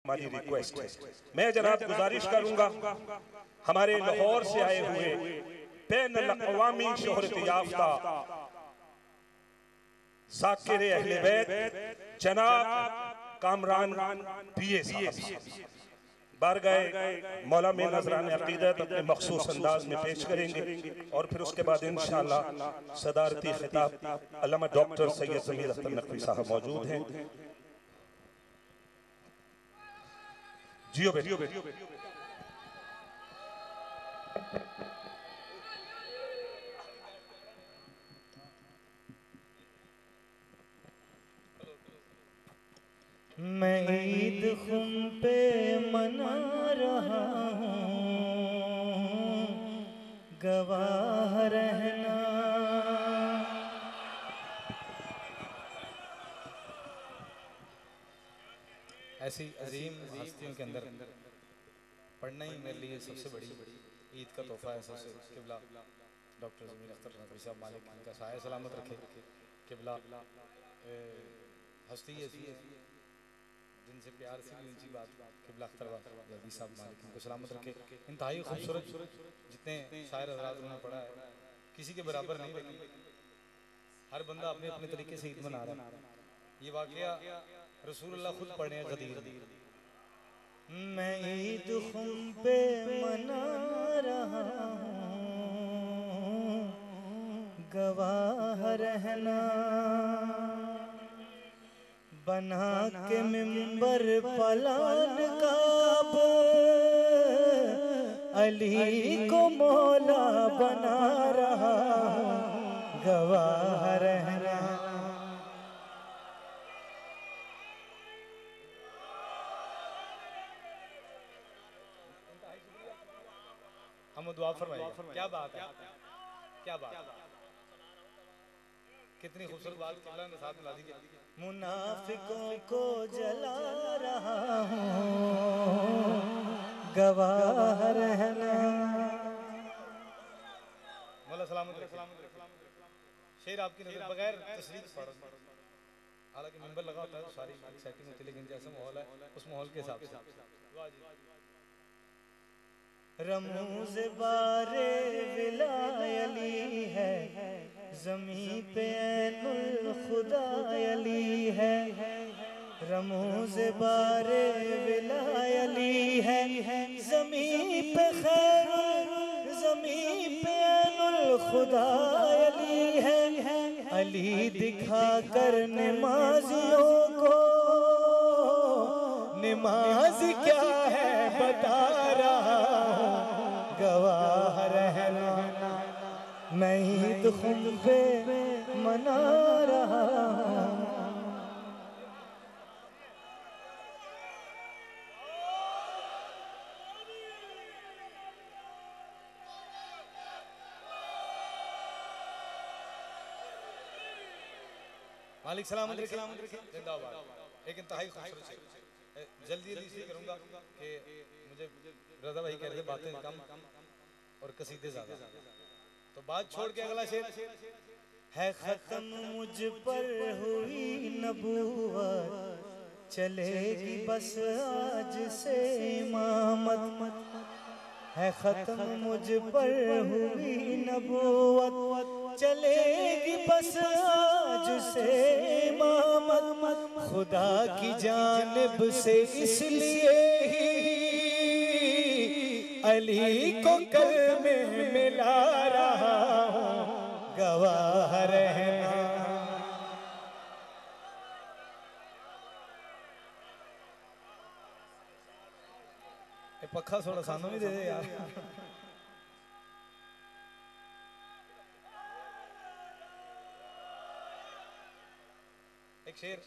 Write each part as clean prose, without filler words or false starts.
हमारी रिक्वेस्ट है। मैं जनाब गुजारिश करूंगा हमारे लाहौर से आए हुए बैनुल अक़वामी शोहरत याफ्ता ज़ाकिर अहले बैत जनाब कामरान पीए साहब बारगाह मौला में नजरान अक़ीदत अपने मखसूस अंदाज में पेश करेंगे और फिर उसके बाद इंशाअल्लाह सदारती खिताब अल्लामा डॉक्टर सैयद ज़मीर अख्तर नकवी साहब मौजूद हैं। जियो बेटियो मैं ईद खुम पे मना रहा हूँ, गवाह रहना। ऐसी अजीम हस्तियों के अंदर पढ़ना ही मेरे लिए सबसे बड़ी ईद का तोहफा है। सबसे किबला डॉक्टर ज़मीर अख्तर नकवी साहब मालिक इनका साया सलामत रखे। किबला हस्ती ऐसी है जिनसे प्यार से भी ऊंची बात किबला अख्तर जल्दी साहब मालिक इनको सलामत रखे। इंतहाई खूबसूरत जितने शायर हज़रात उन्होंने पढ़ा है किसी के बराबर नहीं, लेकिन हर बंदा अपने अपने तरीके से ईद मना रहा है। ये वाकया रसूलुल्लाह खुद पढ़े गदीर। मैं ईद खुम पे मना रहा हूँ, गवाह रहना। बना के मिंबर पलान काब अली को मौला बना रहा हूँ, गवाह रहना। हम दुआ फरमाइए। क्या बात है, क्या बात है, कितनी खूबसूरत बात किबला ने साथ मिला दी। मुनाफिकों को जला रहा हूँ, गवाह रहना। मौला सलामत रखे। शेर आपकी नजर बगैर तस्रीह फर्ज, हालांकि मिंबर लगा होता है तो सारी सेटिंग होती है, लेकिन जैसा माहौल है उस माहौल के हिसाब से। रमूज़ बारे विलायली है, ज़मीं पे ऐनुल खुदा अली है। रमूज़ बारे विलायली है, ज़मीं पे खैरुल, ज़मीं पे ऐनुल खुदा अली है। अली दिखा कर नमाजियों को नमाज क्या है बता रहा हूँ, गवाह रहना। मैं ईद खुम पे मना रहा हूँ। मालिक सलामत रखे, जिंदाबाद। एक इंतहाई खूबसूरत शेर, जल्दी जल्दी से करूंगा कि मुझे रज़ा भाई कह रहे थे बातें कम और कसीदे ज्यादा, तो बात छोड़ के अगला शेर है। खत्म मुझ पर हुई नबूवत, चलेगी बस आज से इमामत है। खत्म मुझ पर हुई नबूवत, चलेगी बस आज से इमामत। खुदा की जानिब से इसलिए ही अली को कल में मिला रहा हूँ, गवाह रहना। पक्का थोड़ा सानू भी दे दे यार। एक शेर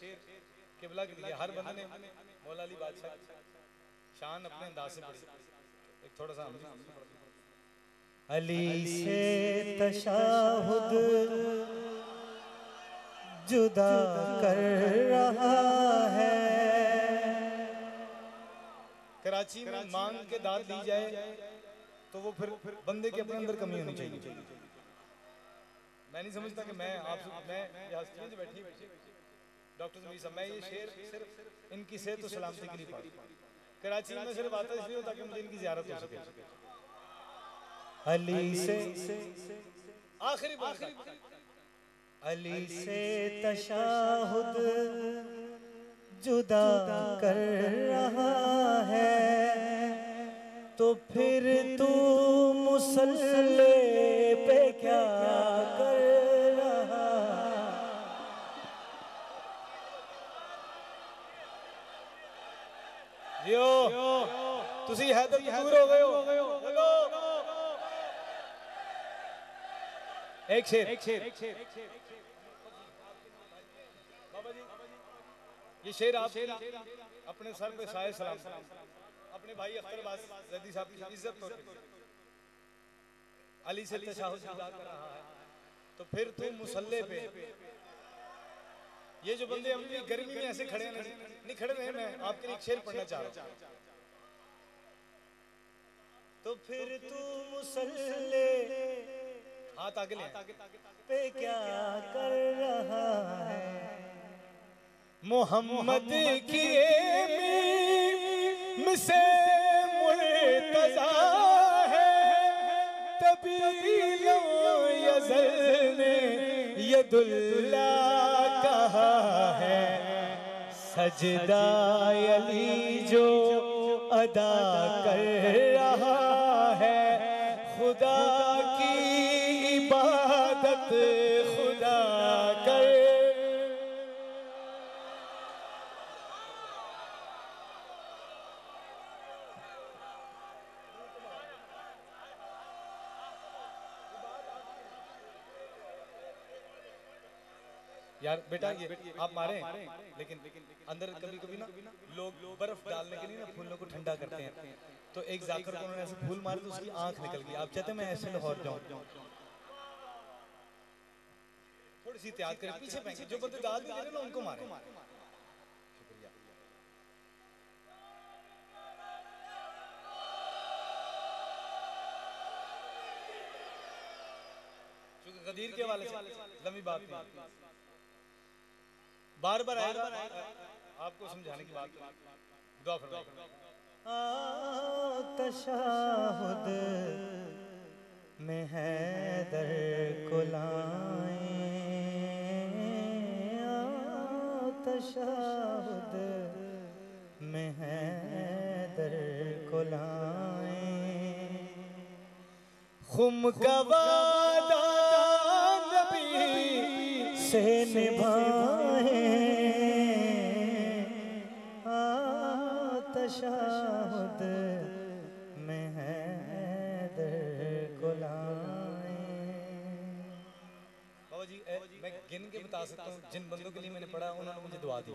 किबला के लिए हर बंदे ने मौला अली बादशाह शान अपने अंदाज से पढ़ी। एक थोड़ा सा अली से तशाहुद जुदा कर रहा है। कराची में मांग के दाद दी जाए तो वो फिर बंदे के अपने अंदर कमी होनी चाहिए। मैं नहीं समझता कि मैं हस्तियों बैठी डॉक्टर ज़मीर साहब, मैं ये शेर सिर्फ इनकी सेहत तो सलामती के लिए पढ़ा। कराची में सिर्फ आता इसलिए हो ताकि मुझे इनकी ज़ियारत हो सके। अली से आखिरी अली से तशाहुद जुदा कर रहा है, तो फिर तू मुसल्ले पे क्या कर रहा। जियो तुसी हैदर दूर हो गए हो। एक शेर बाबा जी, ये शेर आप अपने सर पे शायद सलाम अपने भाई अख्तर अब्बास जैदी साहब की इज्जत तौर पे। अली से तशाहुद जुदा कर रहा है, तो फिर तू मुसल्ले पे। ये जो बंदे अपनी गर्मी में ऐसे खड़े नहीं खड़े रहे, मैं आपके लिए एक शेर पढ़ना चाह रहा हूँ। तो फिर तू मुसल्ले हाथ आगे ले पे क्या कर रहा है। मोहम्मद की मीम से मुर्तज़ा है, तभी लो यज़ल ने यदुल्ला कहा है। सजदा अली जो अदा कर रहा है, खुदा की इबादत खुदा कर। यार बेटा ये आप मारे, लेकिन अंदर कभी कभी ना लोग बर्फ डालने के लिए ना फूलों को ठंडा करते हैं, तो एक जाकर को उन्होंने ऐसे फूल मारे तो उसकी आंख निकल गई। आप चाहते मैं ऐसे लाहौर जाऊं? थोड़ी सी त्याग करें, पीछे फेंके, जो बंदे दाद नहीं दे रहे ना उनको मारे। शुक्रिया। क्योंकि गदीर के वाले से लंबी बात नहीं, बार बार आएगा आपको समझाने की बात। दुआ फरमाइए। तशाहुद में हैदर को लाएं, तशाहुद में हैदर को लाएं। खुम का वादा नबी से निभाएं, तशाहुद में हैदर को लाएं। बाबा जी मैं गिन के बता सकता हूँ जिन बंदों के लिए मैंने पढ़ा उन्होंने मुझे दुआ दी।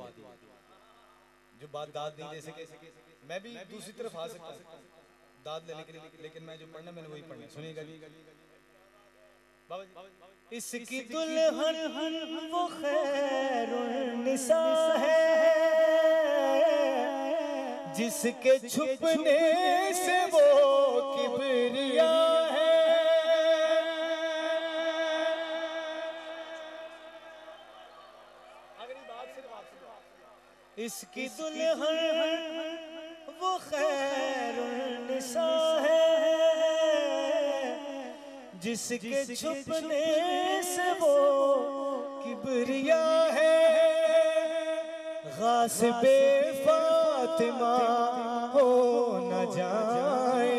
जो बात दाद नहीं दे सके, मैं भी दूसरी तरफ आ सकता हूँ दाद लेने के लिए, लेकिन मैं जो पढ़ना मैंने वही पढ़ना। सुनिएगा बाबा जी, इसकी दुल्हन वो खैरुन्निसा है, जिसके छुपने से वो किबरिया है। इसकी दुल्हन वो खैरुन्निसा है, जिसके छुपने से वो किबरिया है। गासिबे फातिमा हो न जाए,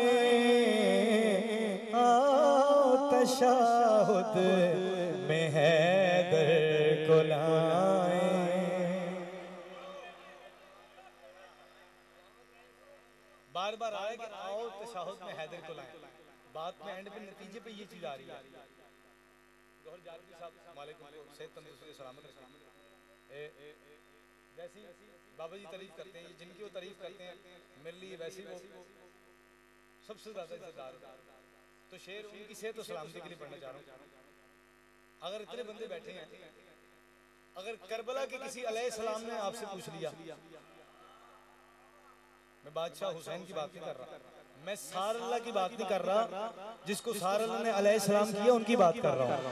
आओ तशाहुद में हैदर को लाएं। बार बार आए कि आओ तशाहुद में हैदर को लाएं। बात में एंड पे नतीजे पे ये चीज आ रही है। गौहर जारदी साहब वालेकुम सेहत तंदुरुस्ती सलामत रखें। वैसी बाबा जी तारीफ करते हैं, जिनकी वो तारीफ करते हैं मेरे लिए वैसी वो सबसे ज्यादा इज्जतदार है। तो शेर उनकी सेहत और सलामती के लिए पढ़ना चाह रहा हूँ। अगर इतने बंदे बैठे हैं, अगर करबला के किसी अलैहिस्सलाम ने आपसे पूछ लिया, मैं बादशाह हुसैन की बात नहीं कर रहा, मैं सारल्ला की बात नहीं कर रहा, जिसको सारल्ला ने अलैहिस्सलाम किया उनकी बात कर रहा हूँ।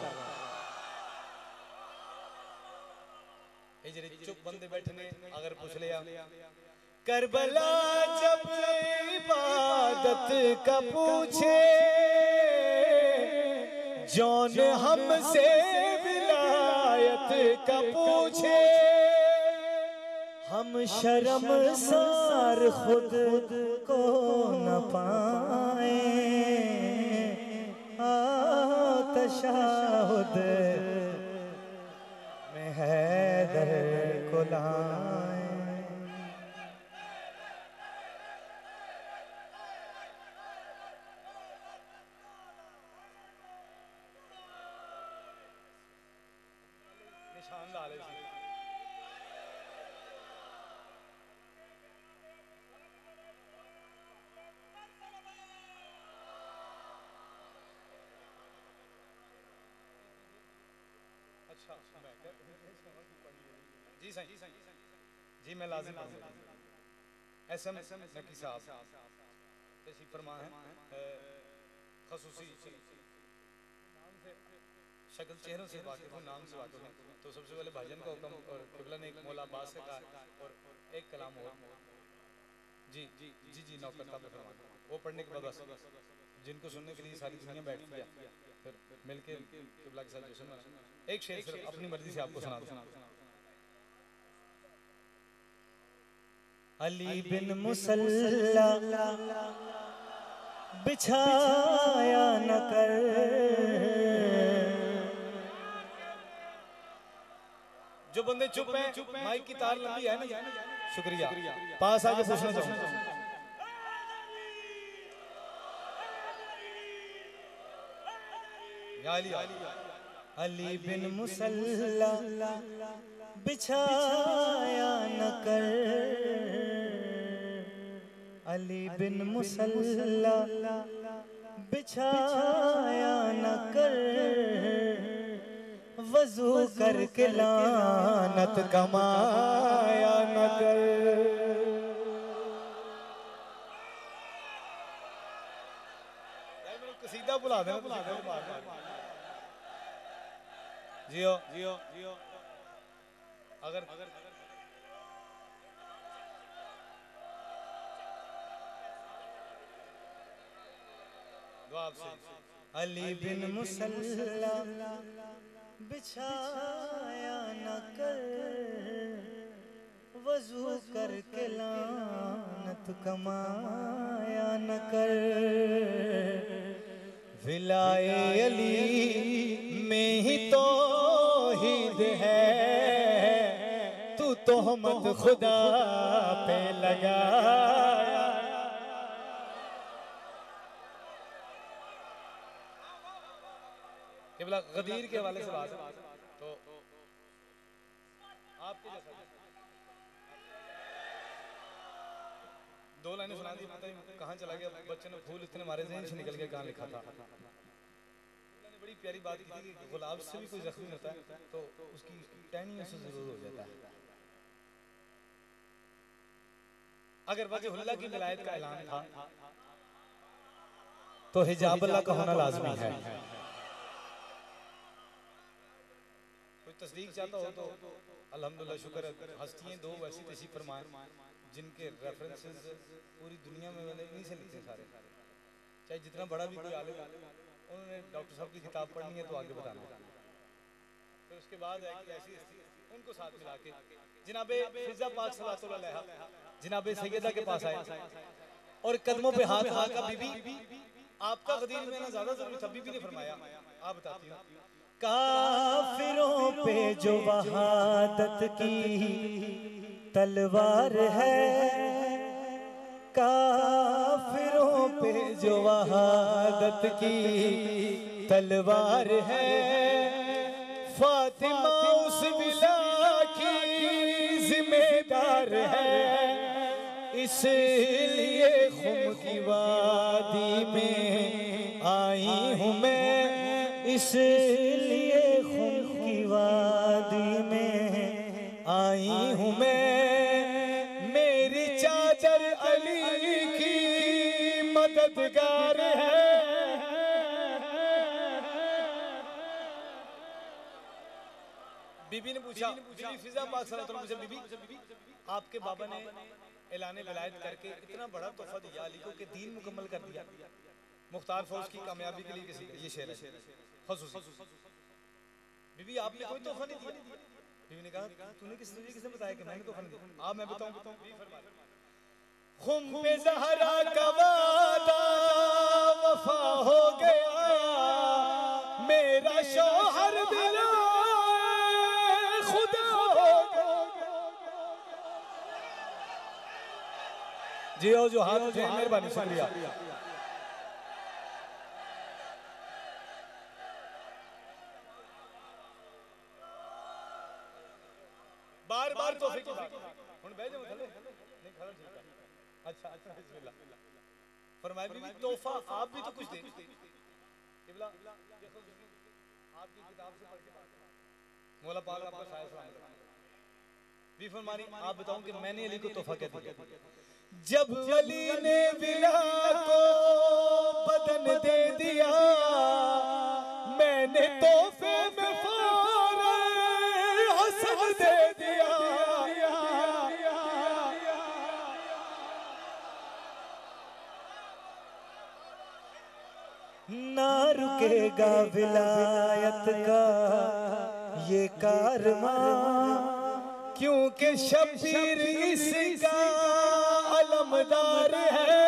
चुप बंदे बैठने अगर पूछ लिया, करबला जब शहादत का पूछे, जौन हमसे विलायत का पूछे, हम शर्मसार खुद को न पाए, तशहुद में हैदर को लाए। निशान डाले थे। जी सही जी, मैं लाजिम एसएम नकी साहब तशरीफ फरमा है, खसूसी शक्ल चेहरों से वाकिफ हूँ, नाम से वाकिफ हूँ। तो सबसे पहले भाजन का हुक्म और किबला ने एक मौला अब्बास से कहा और एक कलाम हो। जी जी जी जी नौकरता पे फरमा, वो पढ़ने के बाद बस जिनको सुनने के लिए सारी दुनिया बैठती है, फिर मिलके किबला के साथ जश्न मनाना। एक शेर सिर्फ अपनी मर्जी से आपको सुना दूं। अली बिन मुसल्ला बिछाया न कर, जो बंदे चुप हैं, माइक की तार लंबी है ना, शुक्रिया, पास आके पूछना चाहूंगा। अली बिन मुसल्ला बिछाया न कर, अली बिन मुसल्ला बिछाया न कर, वजू करके लानत कमाया न कर। कसीदा बुला दे जियो जियो जियो। अगर अली बिन मुसल्ला बिछाया न कर, वजू करके लानत कमाया न कर। विलाए अली में ही तौहीद है, तू तोहमत खुदा पे लगा। केवल गदीर के हवाले से बात है, तो आपके जैसा दो लाइनें सुना दी, पता ही कहाँ चला गया बच्चे ने, फूल इतने मारे ज़हन से निकल गया कहाँ लिखा था। मैंने बड़ी प्यारी बात की थी कि गुलाब से भी कोई जख्मी होता है तो उसकी टहनियों से जरूर हो जाता है। अगर वजहुल्लाह की विलायत का ऐलान था तो हिजाब अल्लाह का होना लाजमी है। कोई तस्दीक चाहता हो तो अल्हम्दुलिल्लाह शुक्र है, हस्तियां दो वैसी तशरीफ फरमाएं जिनके रेफरेंसेस पूरी दुनिया में मैंने इन्हीं से लिखे सारे, चाहे जितना बड़ा भी कोई आलिम, उन्होंने डॉक्टर साहब की किताब पढ़नी है तो आगे बताना। फिर उसके बाद है कि ऐसी उनको साथ मिला के जनाबे फिजा पाक सल्लल्लाहु अलैहि जनाबे सैयदा के पास आए और कदमों पे हाथ रखा, बीबी आपका गदीर में ना ज्यादा जरूरी था, बीबी ने फरमाया आप बताती हूँ। काफिरों पे जो वहादत की तलवार है, काफिरों पे जो वहादत की तलवार है, फातिमा उस विला की जिम्मेदार है। इसलिए खुम की वादी में आई हूँ मैं, इसलिए खुम की वादी में आई हूँ मैं। मेरी चादर अली की मददगार है। बीबी ने पूछा, बीबी फिजा पाक सल्लल्लाहु अलैहि वसल्लम, बीबी आपके बाबा ने ऐलान विलायत करके इतना बड़ा तोहफा दिया अली को कि दीन मुकम्मल कर दिया। मुख्तार फौज की कामयाबी के लिए किसी ये शेर है खुसूसी। बीबी आपने कोई तोहफा नहीं दिया। बीवी ने कहा तूने किसने बताया कि मैंने तोहफा नहीं दिया? आप मैं बताऊं खुम पे ज़हरा का वादा वफा हो गया, मेरा शौहर दिला खुदा हो गया। जी आओ जो हाथ उठे मेहरबानी शुक्रिया। बार बार तोहफे की बात हुन बैठ जाओ थले नहीं खड़ा ठीक है। अच्छा अच्छा बिस्मिल्लाह फरमाए बीवी तोहफा आप भी तो कुछ दे किबला देखो आपकी किताब से पढ़ के मौला पाक आपका शायद सलाम भी फरमानी आप बताऊं कि मैंने अली को तोहफा क्या दिया। जब अली ने विला को बदन दे दिया मैंने तोहफे में फौरन हसन दे दिया। ना रुकेगा विलायत का ये कारवां क्योंकि शबीर इसका अलमदार है।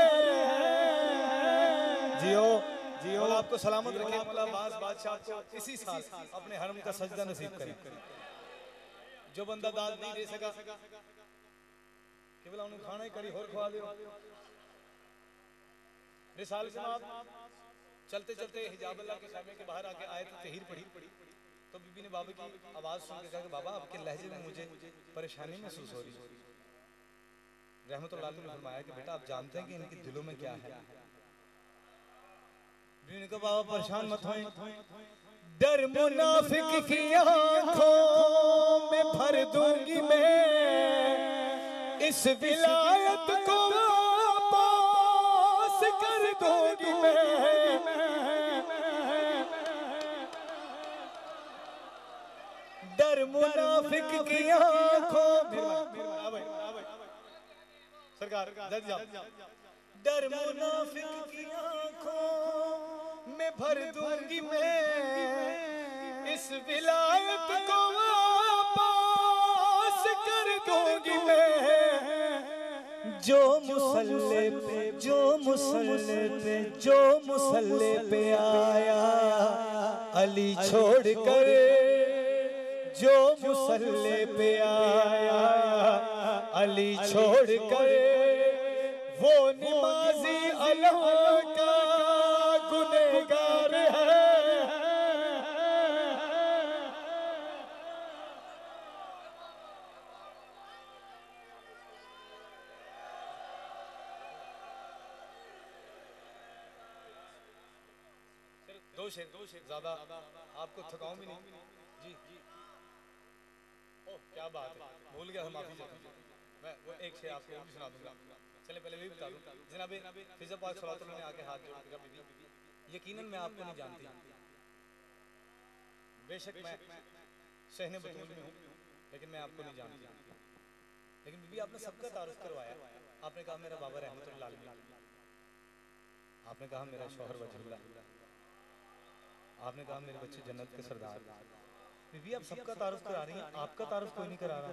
जियो जियो आपको सलामत रखे मौला अब्बास बादशाह को इसी साल अपने हरम का सजदा नसीब करे। जो बंदा दाद नहीं दे सका केवल उन्हें खाना ही करी होर खवा दो। रिसाल जनाब चलते चलते हिजाब अल्लाह के सामने के बाहर आके आयत तहीर पढ़ी तो बीबी ने बाबा की आवाज सुन के कहा कि बाबा आपके लहजे में मुझे परेशानी महसूस हो रही है। रहमतुल्लाह अलैह ने फरमाया कि बेटा आप जानते हैं कि इनके दिलों में क्या है। बीबी ने कहा बाबा परेशान मत होएं, डर मुनाफिक की आंखों में भर दूंगी मैं इस विलायत को वापस कर दूंगी मैं। डर मुनाफिक की आंखों सरकार डर मुनाफिक की आंखों में भर दूंगी मैं इस विलायत को वापस कर दूंगी मैं। जो मुसल्ले पे आया अली छोड़कर जो मुसल्ले पे आया अली छोड़कर वो नमाजी अल्लाह का गुनहगार है। दो शेर ज्यादा आपको थकाऊं भी नहीं। जी ओह क्या बात है भूल गया माफी चाहूंगा मैं वो एक शेर आपको भी सुना दूंगा। चले पहले भी बता दूं जनाब फिजा पाक सल्लल्लाहु अलैहि वसल्लम ने आके हाथ जोड़ दिया बीबी यकीनन मैं आपको नहीं जानती बेशक मैं सहने बतूल में हूँ लेकिन मैं आपको नहीं जानती। लेकिन बीबी आपने सबका तारुफ करवाया। आपने कहा मेरा बाबा रहमतुल्लाह अलैह, आपने कहा मेरा शौहर वजहुल्लाह, आपने कहा मेरे बच्चे जन्नत के सरदार। बीबी आप सबका तारुफ करा रही हैं आपका तारुफ कोई नहीं करा रहा।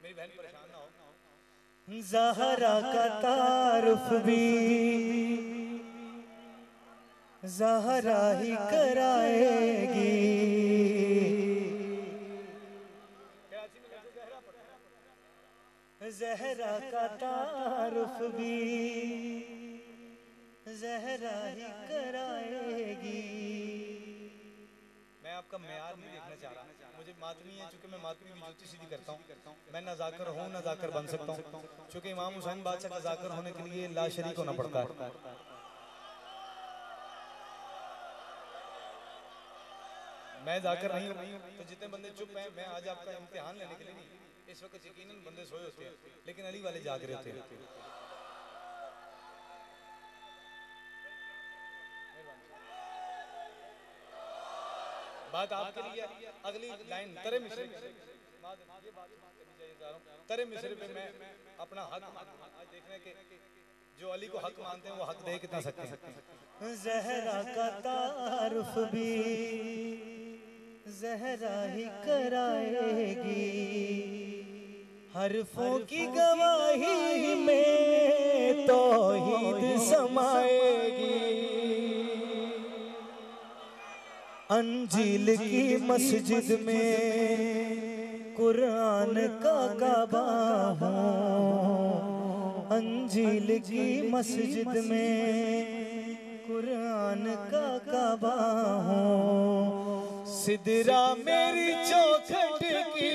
मेरी बहन परेशान ना हो। ज़हरा का तारुफ भी ज़हरा ही कराएगी। ज़हरा का तारुफ भी ज़हरा ही कराएगी। मैं आपका मेयार नहीं देखना चाह रहा, मुझे मातमी है चूंकि मैं मातमी की जूती सीधी करता हूँ। मैं ना जाकर हूँ ना जाकर बन सकता हूँ चूंकि इमाम हुसैन बादशाह का जाकर होने के लिए ला शरीक होना पड़ता है। मैं जाकर नहीं हूँ तो जितने बंदे चुप हैं मैं आज आपका इम्तिहान लेने के लिए नहीं, इस वक्त यकीनन बंदे सोए होते हैं लेकिन अली वाले जाग रहे होते हैं। बात आपके लिए अगली लाइन तरे मिसरे तरे मिसरे पे मैं अपना हक आज देखने के जो अली को हक मानते हैं वो हक दे कितना सकते हैं। ज़हरा का तारुफ भी ज़हरा ही कराएगी, हरफों की गवाही में तौहीद समाएगी। अंजील की मस्जिद में कुरान का काबा हूँ, अंजील की मस्जिद में कुरान का काबा हूँ। सिदरा मेरी चौखट की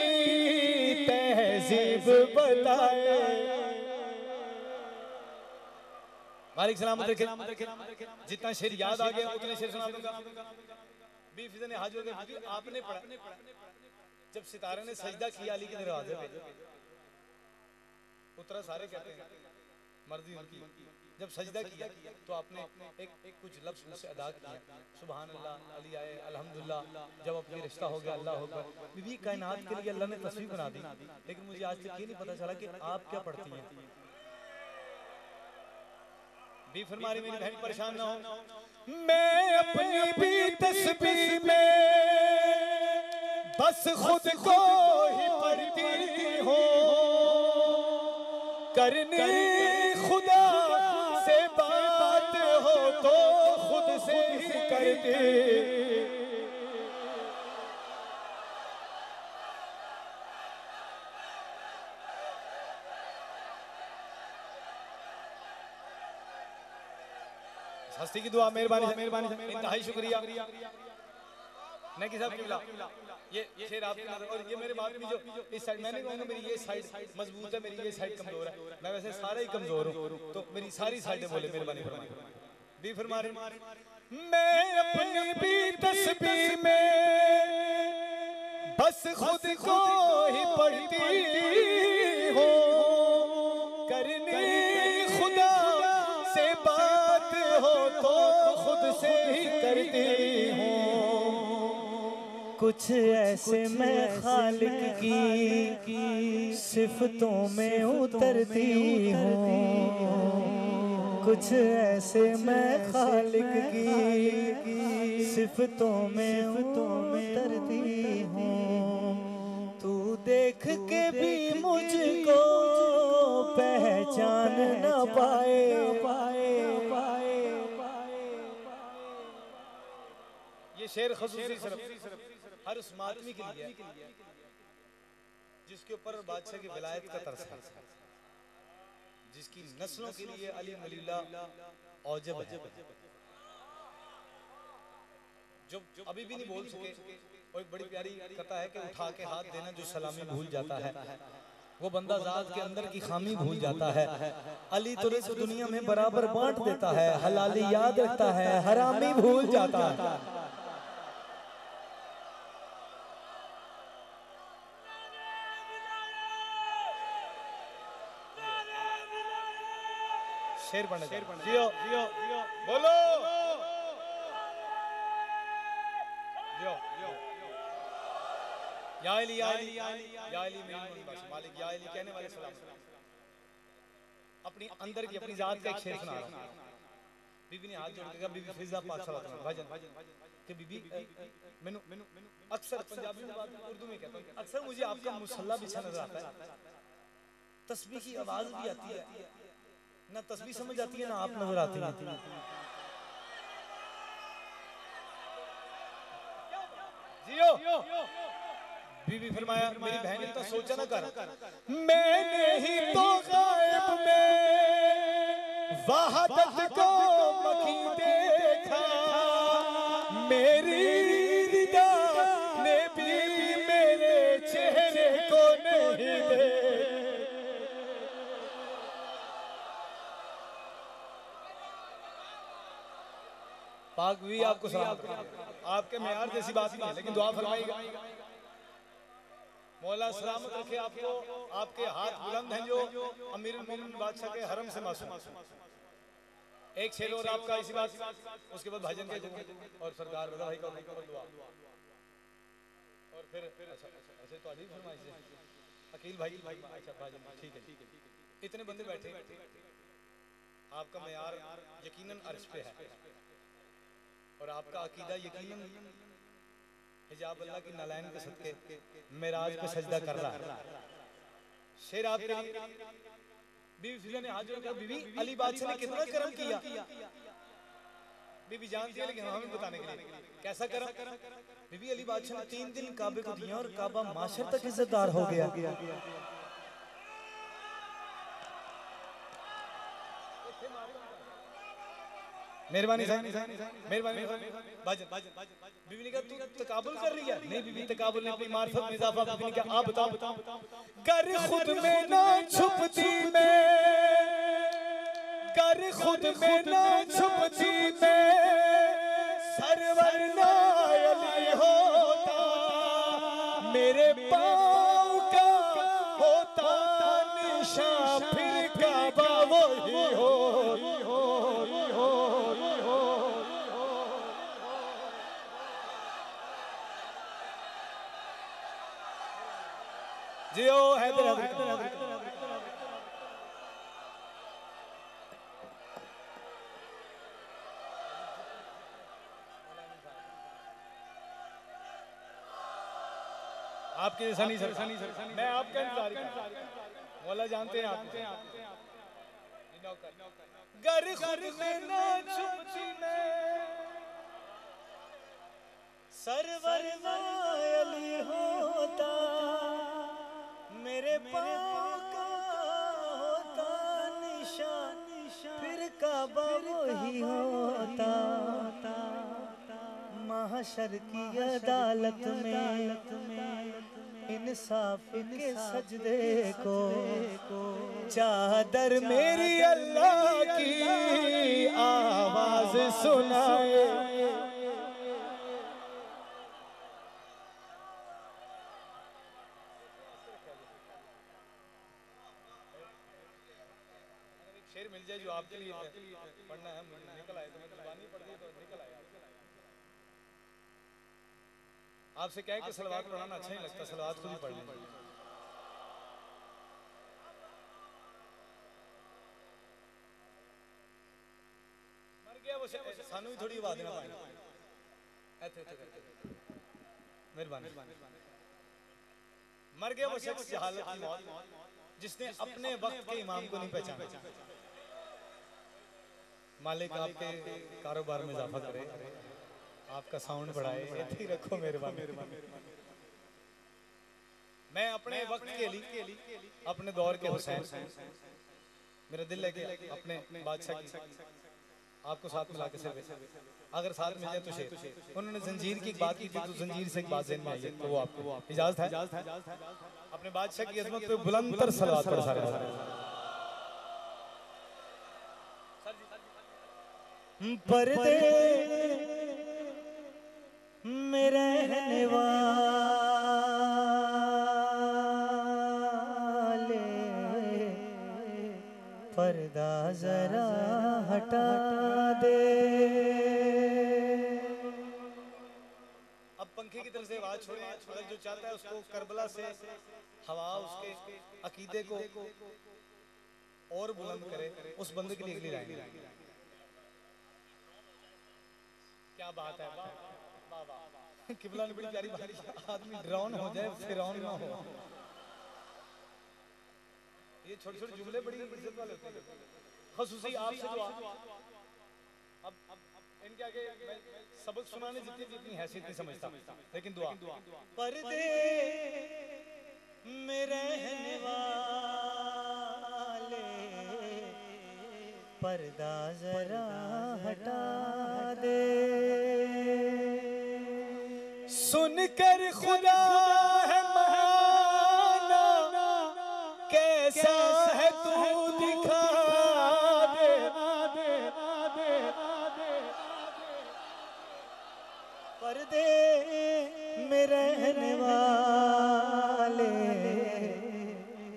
तहजीब बताए। मालिक सलामत रखे। जितना शेर याद आ गया उतने शेर सुना दूंगा। ने हाथ जोड़ के आपने पढ़ा जब सितारे ने सजदा किया अली के दरवाजे पे, उतरा सारे कहते हैं मर्जी उनकी, जब सजदा किया तो आपने एक कुछ लफ्ज मुझसे अदा किया, सुभान अल्लाह, अली आए, अल्हम्दुलिल्लाह। जब अब ये रिश्ता हो गया अल्लाह अकबर, बीबी कायनात के लिए अल्लाह ने तस्वीर बना दी, लेकिन मुझे आज तक ये नहीं पता चला कि आप क्या पढ़ती हैं। भी फरमा रही मेरी बहन परेशान ना हो, मैं अपनी भी तस्बीह में बस खुद को ही पढ़ती हूँ, करनी खुदा से बात हो तो खुद से ही करती। हस्ती की दुआ मेहरबानी इंतहाई शुक्रिया। नहीं साहब किबला ये शेर आपकी नजर, और ये मेरे बात में जो इस साइड मैंने कहूँगा मेरी ये साइड मजबूत है, मेरी ये साइड कमजोर है। मैं वैसे सारे ही कमजोर हूँ, तो मेरी सारी साइडें बोले मेहरबानी फरमाए। भी फरमा रहे मैं अपनी भी तस्बीह में बस खुद को ही पढ़ती हूँ, करनी खुदा से बात हो तो खुद से ही करती हूँ। कुछ ऐसे मैं खालिक की सिफतों में उतरती हूँ, कुछ ऐसे मैं खालिक की सिफतों में उतरती हूँ। तू देख के भी मुझको पहचान न पाए। ये शेर खसूसी सिर्फ हर उस मातमी के लिए जिसके ऊपर बादशाह की विलायत का तरस है, जिसकी नस्लों के लिए अली वलीउल्लाह औजब है, जो अभी भी नहीं बोल सके। और एक बड़ी प्यारी कथा है कि उठा के हाथ देना जो सलामी भूल जाता है, वो बंदा ज़ात के अंदर की खामी भूल जाता है। अली तो रिज़्क़ दुनिया में बराबर बांट देता है, हलाली याद रखता है, हरामी भूल जाता है। शेर बन जियो जियो बोलो जियो या अली या अली या अली मालिक या अली कहने वाले सलाम। अपनी अंदर की अपनी जात का एक शेर सुना रहा हूं। बीबी ने हाथ जोड़ के कहा, बीबी फिजा पाक सल्लल्लाहु अलैहि वसल्लम कि बीबी मैनू अक्सर पंजाबी में बात उर्दू में कहता हूं, अक्सर मुझे आपका मुसल्ला बिछा नजर आता है, तस्बीह की आवाज भी आती है, ना तस्बीह समझ आती है ना आप नजर आती है। जियो बीबी फरमाया मेरी बहन ने तो सोचा ना कर, मैंने ही तो गायब में वहादत को मखी देखा, मेरी रिदा ने भी मेरे चेहरे को नहीं देखा। पाक भी आपको सलाम, आपके मेयार जैसी बात नहीं है, लेकिन दुआ फरमाइएगा मौला सलामत रखे आपको। आपके हाथ बुलंद हैं जो अमीरुल मोमिनीन बादशाह के हरम से मासूम। एक शेर और आपका इसी बात, उसके बाद भाईजान के और सरदार रजा भाई का दुआ। फिर अच्छा तो अली फरमाइश है अकील भाई अच्छा भाई ठीक है इतने बंदे बैठे आपका मयार यकीनन अर्श पे है और आपका अकीदा यकीनन हिजाब अल्लाह की नालैन के सदके मेराज पे सजदा कर रहा है शेर आपके लिए बीवी फिजा ने हाथ जोड़कर बीवी अली बादशाह ने कितना करम किया बीबी जानती है लेकिन हमें बताने के लिए कैसा करम बीबी अली बादशाह ने 3 दिन काबे को दिया और काबा माशर तक इज्जतदार हो गया मेहरबानी मेहरबानी बीवी ने कहा तू तकाबुल कर रही है नहीं बीबी तकाबुल ने अपनी मार्फत में इजाफा बीबी ने कहा आप बताओ गर खुद में ना छुपती मैं गर खुद में ना छुपती मैं सरवर ना अली होता मेरे पाँव का होता निशान फिर काबा वही हो जियो हैदर आपके जैसा नहीं सर मैं आपका इंतजार मौला जानते हैं आप गर खुद में ना छुपती मैं सरवर अली होता मेरे पाँव का होता निशान फिर काबा वही होता महशर की अदालत में इंसाफ के सजदे को चादर मेरी अल्लाह की आवाज सुनाए शेर मिल जाए जो आपके लिए पढ़ना है मुझे निकल आए तो मैं जुबानी पढ़ दी तो निकल आया आपसे कहें कि सलवात पढ़ाना अच्छा नहीं लगता सलवात खुद ही पढ़ लें मर गया वो सानू भी थोड़ी आवाज देना पाएगा मेहरबानी मर गया वो शख्स जहालत की मौत जिसने अपने वक्त के इमाम को नहीं पहचाना मालिक आपके कारोबार में इजाफा करे आपका साउंड बढ़ाए ऐसे ही रखो मेहरबानी मैं अपने वक्त के लिए अपने दौर के हुसैन मेरा दिल है कि अपने बादशाह की आपको साथ मिला के सिर्फ अगर साथ मिल जाए तो शेर उन्होंने जंजीर की बात की थी तो जंजीर से एक बात ज़हन में आई तो वो आपको इजाजत है अपने बादशाह की अजमत पे बुलंदतर सलावत पढ़ सारे पर्दे में रहने वाले पर्दा जरा हटा दे अब पंखे की तरफ से आवाज छोड़े जो चाहता है उसको करबला से हवा उसके अकीदे को और बुलंद करे उस बंदे के लिए अगली लाइन क्या बात है किबला ने बड़ी प्यारी बात आदमी ड्राउन हो जाए फिरौन ना हो ये छोटे छोटे जुमले बड़ी इज्जत वाले होते हैं खसूसी आपसे दुआ अब इनके आगे सबक सुनाने जितनी जितनी हैसियत नहीं समझता लेकिन दुआ पर्दे में रहने वाले पर्दा जरा हटा दे सुनकर खुदा है महाना कैसा है तू दिखा दे पर्दे में रहने वाले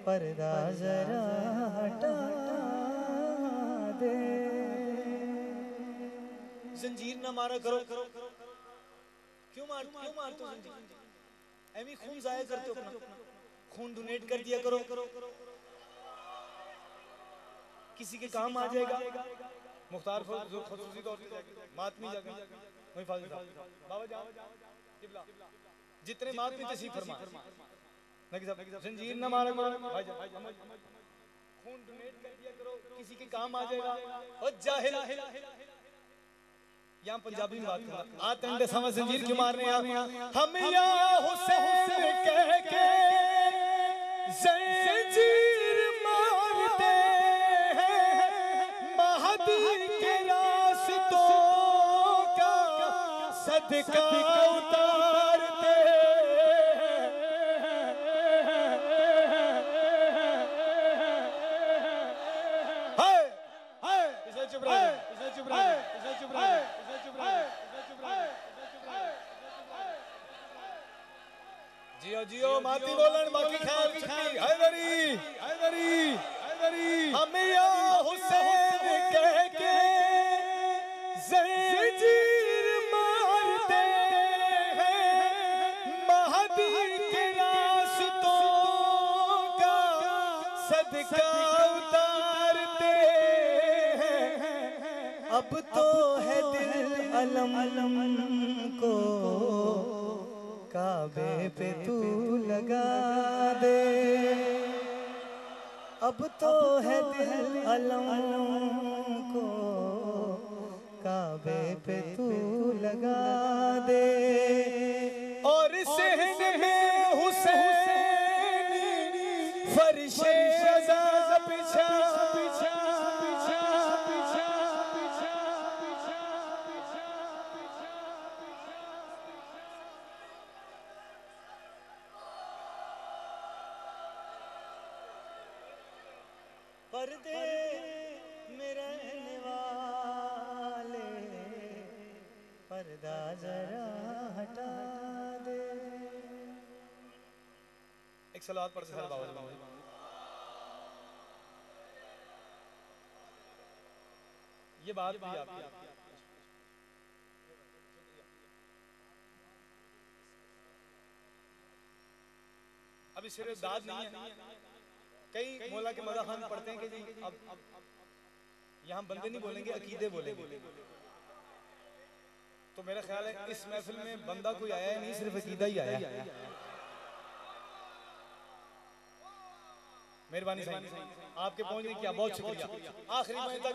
पर्दा जरा हटा दे जंजीर ना मारा करो क्यों मार तू जंजीर एमी खून जाया करते हो अपना, खून डोनेट कर दिया करो, किसी के काम आ जाएगा। मुख्तार खुसूसी तौर पे मातमी जगह वही फाजिल साहब बाबा जाओ किबला जितने मातमी तशरीफ फरमा नकी साहब जंजीर न मारा करो भाई खून डोनेट कर दिया करो, किसी के काम आ जाएगा। और जाहिल यहाँ पंजाबी में बात करना आते हैं समझ जंजीर क्यों मारने आ हम या हुसैन कह के जंजीर मारते हैं, महदी के रास्तों का सदका उतारते चुप रहे, चुप रहे, चुप रहे, चुप रहे, जियो जियो माती बोलन बाकी ख्याल छुट्टी हैदरी हैदरी हैदरी हम या हुसैन कह के जंजीर मारते हैं, महदी के रास्तों का सदका उतारते हैं। अब तो है दिल अलम को काबे पे तू लगा दे, अब तो है दिल अलम को काबे पे तू लगा दे। और सहन में हुसैनी फर्शे अज़ा बिछा बिछा बिछा बिछा पर्दे में रहने वाले पर्दा जरा हटा दे। एक सलावत पढ़ सकते बाबा ये बात भी आपकी अभी सिर्फ दाद नहीं है, कई मौला के मदा खान पढ़ते हैं कि जी अब यहाँ बंदे नहीं बोलेंगे अकीदे बोलेंगे। तो मेरा ख्याल है इस महफिल में बंदा कोई आया नहीं, सिर्फ अकीदा ही आया। मेहरबानी साईं आपके पहुंचने की बहुत शुक्रिया। आखिरी महीने तक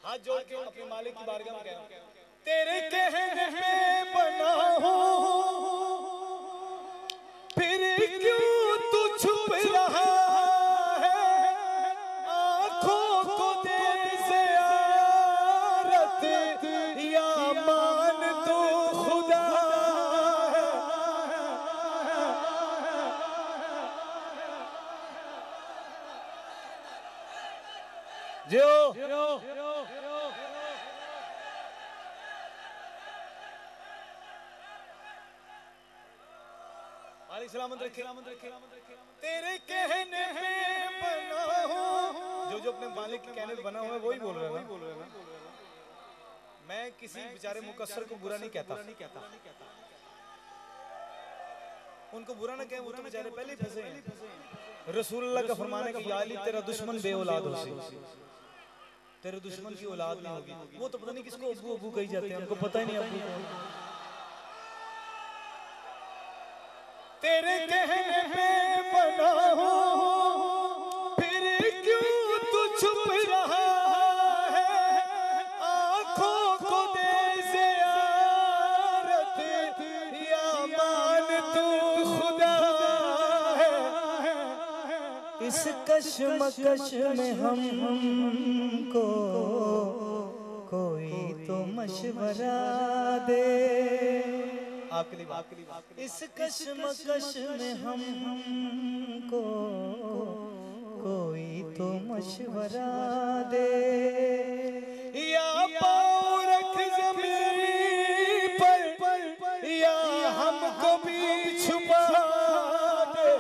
हाथ जोड़ के अपने मालिक की बारगाह में कह रहा हूं तेरे कहने पे बना हूं, फिर क्यों तू छुप रहा है, आंखों को दे ज़ियारत या मान तू खुदा है। जो सलामत रखे तेरे कहने पे बना हूं, जो अपने मालिक के कहने पे बना हुआ है वही बोल रहा है ना। मैं किसी बेचारे मुकस्सर को बुरा नहीं कहता, उनको बुरा ना कहें, वो तो बेचारे पहले ही फंसे हैं। रसूलुल्लाह का फरमान है कि या अली तेरा दुश्मन बे औलाद हो, तेरे दुश्मन की औलाद नहीं होगी। वो तो पता नहीं किसको अबू अबू कही जाते हैं, उनको पता ही नहीं अबू को। तेरे कहने पे बना हूं, फिर क्यों तू छुप रहा है, आंखों को दे ज़ियारत या मान तू खुदा है। इस कशमकश में हमको कोई तो मशवरा दे, आपके लिए इस कशमकश में हमको कोई तो मशवरा दे, या पाँव रख ज़मीन पर या हमको भी छुपा दे।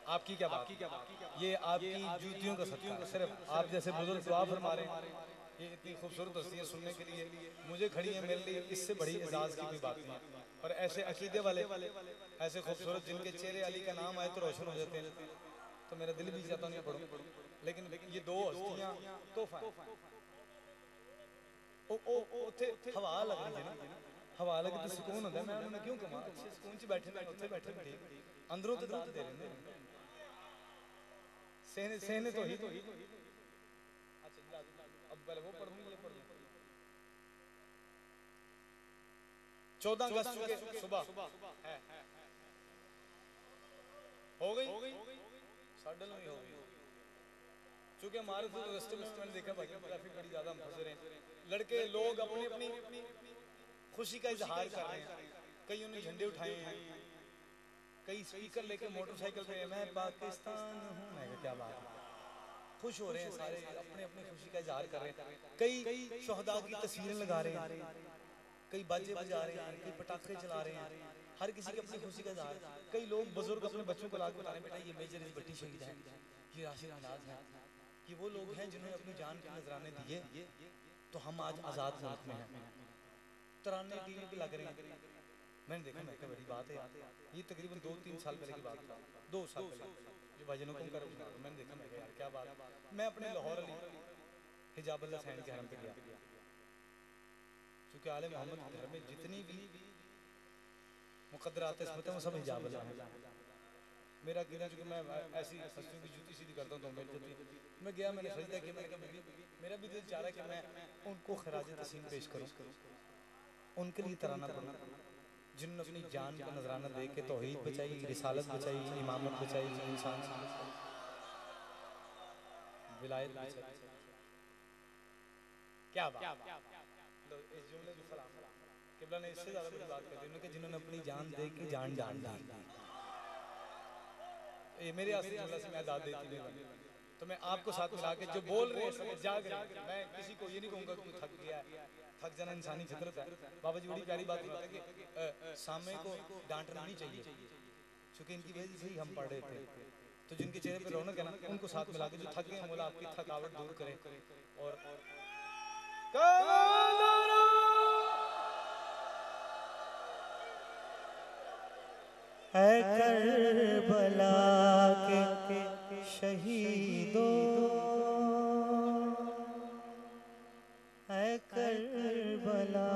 आपकी क्या बात, ये आपकी जूतियों का सदका। सिर्फ आप जैसे बुजुर्ग दुआ फरमा रहे हैं, ये इतनी खूबसूरत हस्तियाँ सुनने के लिए मुझे खड़ी है, मेरे लिए इससे बड़ी एजाज की कोई बात नहीं है। और ऐसे अकीदे वाले, ऐसे खूबसूरत जिनके चेहरे अली का नाम आए तो रोशन हो जाते हैं, तो मेरा दिल भी चाहता नहीं पढ़ूं। लेकिन ये दो हस्तियाँ तोहफा हवा लग रही है ना, हवा लगे तो सुकून होता है। मैं उन्होंने क्यों कमा अच्छे सुकून च बैठे मैं उत्थे बैठे ठीक अंदरों तो दाद दे रहे हैं सहने सहने तो ही अच्छा अब पहले वो पढ़ दूं ये पढ़ दूं। 14 अगस्त के सुबह है हो गई 9:30 हो गई। चूंकि हमारे तो रास्ते में मैंने देखा भाई काफी बड़ी ज्यादा मुहाजिर हैं, लड़के लोग अपनी अपनी खुशी का इजहार कर रहे हैं। कई उन्होंने झंडे उठाए हैं, कई स्पीकर लेके मोटरसाइकिल पे मैं पाकिस्तान हूँ, मैं क्या बात है, खुश हो रहे हैं सारे, अपने अपनी खुशी का इजहार कर रहे हैं। कई शोहदा की तस्वीरें लगा रहे हैं, कई बाजे बजा रहे हैं, कई पटाखे चला रहे हैं, हर किसी की अपनी खुशी का इजहार। कई लोग बुजुर्ग अपने बच्चों को लाके बता रहे हैं बेटा ये मेजर इस भट्टी शहीद है, ये राशिद आजाद है, कि वो लोग हैं जिन्होंने अपनी जान के नजराने दिए तो हम आज आज़ाद मुल्क में हैं। तराने टीवी पे लग रहे हैं, मैंने देखा मैं क्या बड़ी बात है यार। ये तकरीबन 2-3 साल पहले की बात है, 2 साल पहले जो भाईजानों को कर मैंने देखा मैं यार क्या बात। मैं अपने लाहौर अली हिजाबुल्लाह हुसैन के हरम पे गया, क्योंकि आले मोहम्मद के घर में जितनी भी मुकद्दरात इसमत हैं वो सब हिजाबुल्लाह हैं। मेरा गिरा चूँकि मैं ऐसी हस्तियों की जूती सीधी करता हूँ तो मेरी जूती मैं गया, मैंने सजदा किया, मैंने कहा मेरा भी दिल चाह रहा है कि मैं उनको खराज तस्लीम पेश करूँ, उनके लिए तराना पढ़ूँ जिन्होंने अपनी जान का नजराना दे के तौहीद बचाई, रिसालत बचाई, इमामत बचाई, इंसान विलायत बचाई। क्या बात, इस जुमले की सलाम किबला ने इससे ज्यादा बड़ी बात कर दी, जिन्होंने अपनी जान दे के जान डाल दी। ये मेरे आस्ते जुमला से मैं दाद देती नहीं, तो मैं आपको साथ मिला के जो बोल रहे हैं जाग रहे हैं। मैं किसी को ये नहीं कहूँगा कि थक गया, थक जाना इंसानी फितरत है। बाबा जी बड़ी प्यारी बात है कि सामने को डांटना नहीं चाहिए, क्योंकि इनकी वजह से ही हम पढ़ रहे थे। तो जिनके चेहरे पे रौनक है ना उनको साथ मिला के, जो थक गए मौला आपकी थकावट दूर करे। और ऐ करबला के शहीदों, ऐ करबला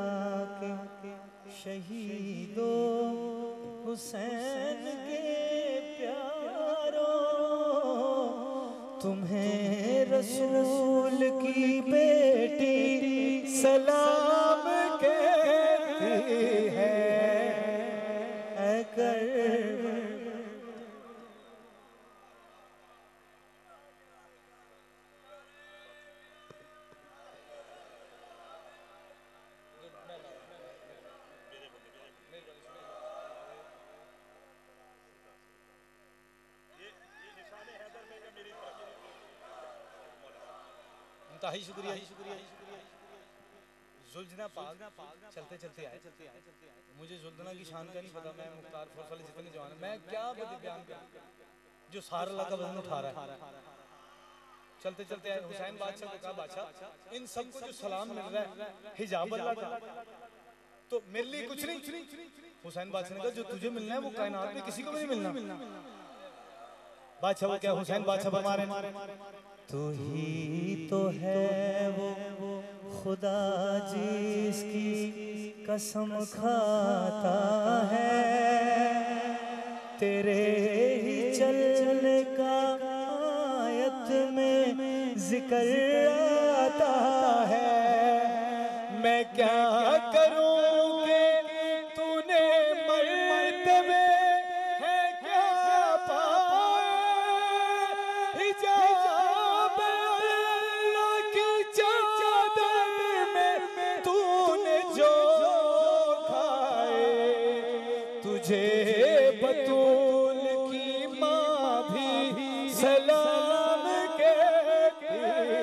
के शहीदों, हुसैन के प्यारों, तुम्हें रसूल की बेटी सलाम कहती है। ऐ इंतहाई शुक्रिया जुल्जना पाक चलते चलते आए। मुझे जुल्जना की शान का नहीं पता, मैं मुख्तार फौज वाले जितने जवान मैं क्या बयान करूं जो सारा का वजन उठा रहा है। चलते चलते आए, हुसैन बादशाह को कहा बादशाह इन सबको जो सलाम मिल रहा है हिजाब अल्लाह का, तो मेरे लिए कुछ नहीं। हुसैन बादशाह ने कहा जो तुझे मिलना है वो कायनात में किसी को भी नहीं मिलना। बादशाह वो क्या, हुसैन बादशाह फरमा तू ही तो है वो खुदा जिसकी कसम खाता है, तेरे ही चलने का आयत में जिक्र आता है। मैं क्या करूं कि तूने मरते में है क्या पाए, हिजाब अल्लाह की चादर में तूने जो खाए, तुझे बतूल की माँ भी सलाम कहती है।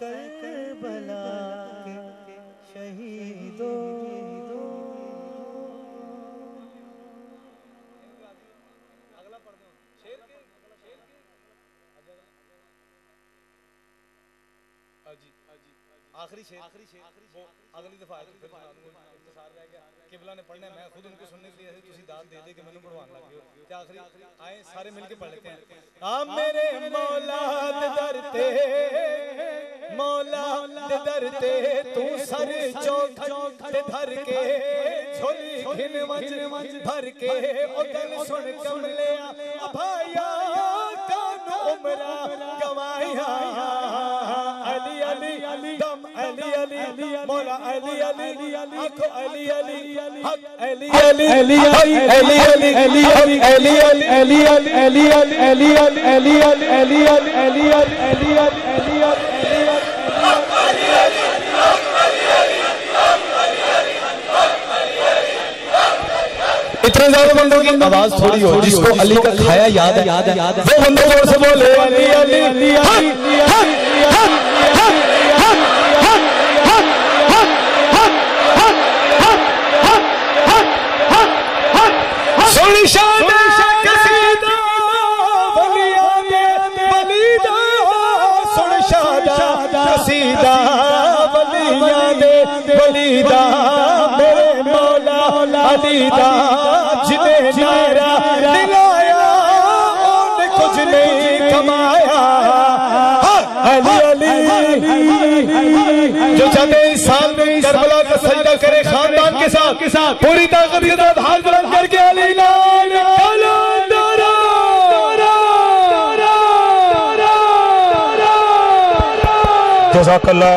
करबला के शहीदों, आखिरी शेर वो अगली दफा आए तो फिर सुना दूंगा, इख्तिसार रह गया। किबला ने पढ़ना है, मैं खुद उनको सुनने के लिए ऐसे तुसी दाद दे दे कि मैंने पढ़वाने लग गए हो। क्या आखिरी आए सारे मिलके पढ़ लेते हैं। आ मेरे मौला दे दर ते, मौला दे दर ते तू सर चौखट ते धर के, झोली घिन वंज भर के, ओ गल सुन कमलिया भाया कान उमरा गवाया, अली अली दम अली अली मौला अली अली आंखों अली अली हक अली अली अली अली अली अली अली अली अली अली अली अली अली अली अली अली इतने ज्यादा बंदों की आवाज थोड़ी हो जिसको अली का खाया याद है वो बंदे जोर से बोले अली अली अली बलीदा मेरे मौला अलीदा जिन्हें नारा दिलाया और कुछ नहीं कमाया, अली अली जो चाहते इस साल में करबला का सजदा करे खानदान के साथ पूरी ताकत के साथ हाथ बुलंद करके अली जज़ाकल्लाह।